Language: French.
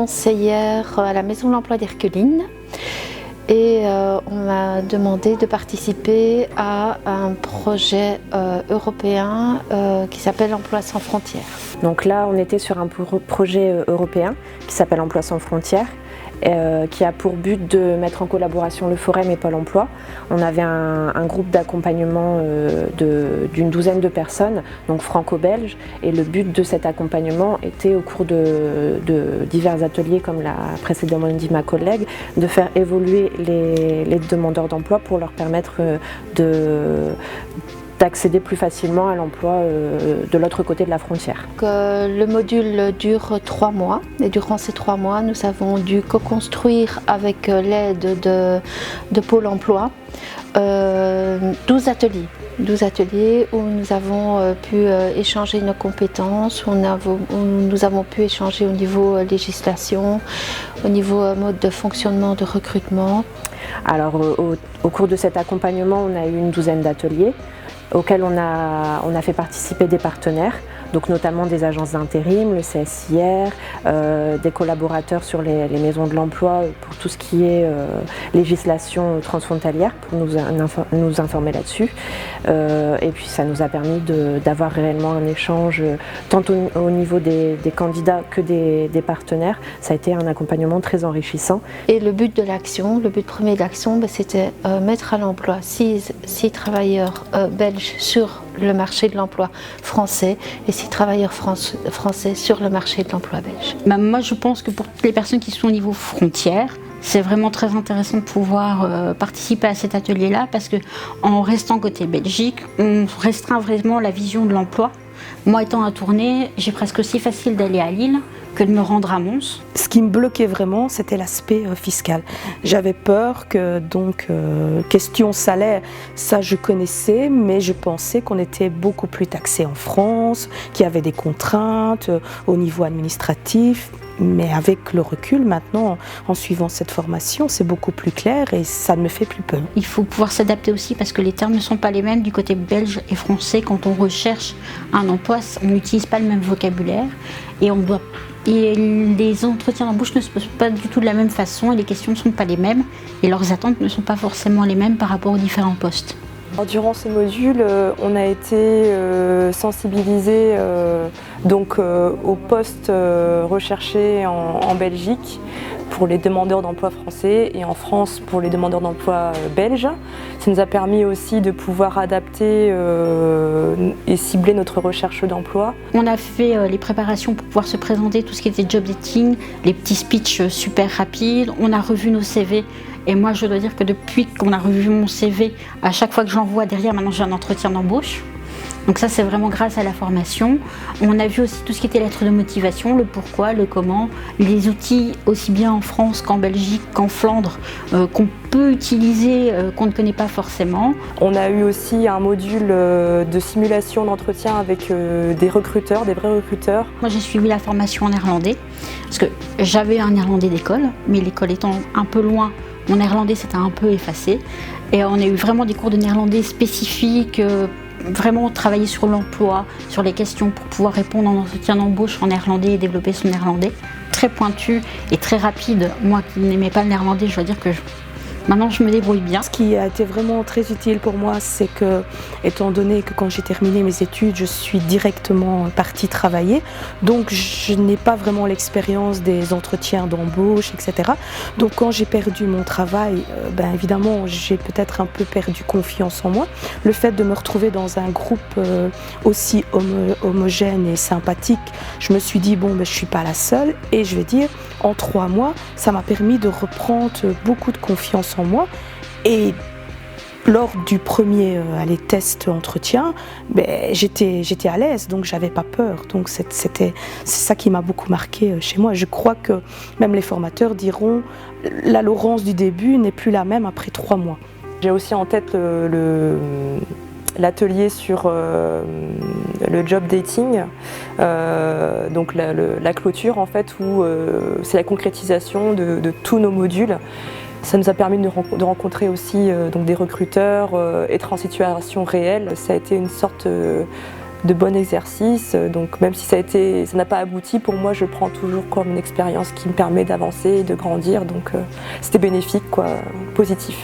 conseillère à la Maison de l'Emploi d'Herculine et on m'a demandé de participer à un projet européen qui s'appelle Emploi sans frontières. Donc là, on était sur un projet européen qui s'appelle Emploi sans frontières, qui a pour but de mettre en collaboration le Forum et Pôle emploi. On avait un groupe d'accompagnement d'une douzaine de personnes, donc franco-belges, et le but de cet accompagnement était, au cours de divers ateliers, comme l'a précédemment dit ma collègue, de faire évoluer les demandeurs d'emploi pour leur permettre d'accéder plus facilement à l'emploi de l'autre côté de la frontière. Le module dure 3 mois et durant ces 3 mois, nous avons dû co-construire avec l'aide de Pôle emploi 12 ateliers où nous avons pu échanger nos compétences, où nous avons pu échanger au niveau législation, au niveau mode de fonctionnement de recrutement. Alors au cours de cet accompagnement, on a eu une douzaine d'ateliers auxquels on a fait participer des partenaires, donc notamment des agences d'intérim, le CSIR, des collaborateurs sur les maisons de l'emploi pour tout ce qui est législation transfrontalière, pour nous informer là-dessus. Et puis ça nous a permis d'avoir réellement un échange, tant au niveau des candidats que des partenaires. Ça a été un accompagnement très enrichissant. Et le but de l'action, le but premier de l'action, c'était mettre à l'emploi 6 travailleurs belges sur le marché de l'emploi français et 6 travailleurs français sur le marché de l'emploi belge. Moi, je pense que pour toutes les personnes qui sont au niveau frontière, c'est vraiment très intéressant de pouvoir participer à cet atelier-là parce qu'en restant côté Belgique, on restreint vraiment la vision de l'emploi. Moi, étant à Tournai, j'ai presque aussi facile d'aller à Lille que de me rendre à Mons. Ce qui me bloquait vraiment, c'était l'aspect fiscal. J'avais peur que, question salaire, ça je connaissais, mais je pensais qu'on était beaucoup plus taxé en France, qu'il y avait des contraintes au niveau administratif. Mais avec le recul, maintenant, en suivant cette formation, c'est beaucoup plus clair et ça ne me fait plus peur. Il faut pouvoir s'adapter aussi parce que les termes ne sont pas les mêmes du côté belge et français. Quand on recherche un emploi, on n'utilise pas le même vocabulaire et les entretiens d'embauche ne se posent pas du tout de la même façon et les questions ne sont pas les mêmes et leurs attentes ne sont pas forcément les mêmes par rapport aux différents postes. Durant ce module, on a été sensibilisés aux postes recherchés en Belgique pour les demandeurs d'emploi français et en France pour les demandeurs d'emploi belges. Ça nous a permis aussi de pouvoir adapter et cibler notre recherche d'emploi. On a fait les préparations pour pouvoir se présenter, tout ce qui était job dating, les petits speeches super rapides. On a revu nos CV. Et moi, je dois dire que depuis qu'on a revu mon CV, à chaque fois que j'envoie derrière, maintenant j'ai un entretien d'embauche. Donc ça, c'est vraiment grâce à la formation. On a vu aussi tout ce qui était lettres de motivation, le pourquoi, le comment, les outils aussi bien en France qu'en Belgique, qu'en Flandre, qu'on peut utiliser, qu'on ne connaît pas forcément. On a eu aussi un module de simulation d'entretien avec des recruteurs, des vrais recruteurs. Moi, j'ai suivi la formation en néerlandais, parce que j'avais un néerlandais d'école, mais l'école étant un peu loin, mon néerlandais s'était un peu effacé. Et on a eu vraiment des cours de néerlandais spécifiques, vraiment travailler sur l'emploi, sur les questions pour pouvoir répondre en entretien d'embauche en néerlandais et développer son néerlandais. Très pointu et très rapide. Moi qui n'aimais pas le néerlandais, je dois dire que maintenant je me débrouille bien. Ce qui a été vraiment très utile pour moi, c'est que, étant donné que quand j'ai terminé mes études, je suis directement partie travailler, donc je n'ai pas vraiment l'expérience des entretiens d'embauche, etc. Donc quand j'ai perdu mon travail, évidemment j'ai peut-être un peu perdu confiance en moi. Le fait de me retrouver dans un groupe aussi homogène et sympathique, je me suis dit je ne suis pas la seule et je vais dire, en 3 mois, ça m'a permis de reprendre beaucoup de confiance en moi et lors du premier test entretien, j'étais à l'aise, donc j'avais pas peur. Donc c'est ça qui m'a beaucoup marqué chez moi. Je crois que même les formateurs diront la Laurence du début n'est plus la même après 3 mois. J'ai aussi en tête l'atelier sur le job dating, donc la clôture en fait, où c'est la concrétisation de tous nos modules. Ça nous a permis de rencontrer aussi des recruteurs, être en situation réelle. Ça a été une sorte bons exercices. Donc même si ça n'a pas abouti, pour moi je le prends toujours comme une expérience qui me permet d'avancer et de grandir. Donc c'était bénéfique, quoi, positif.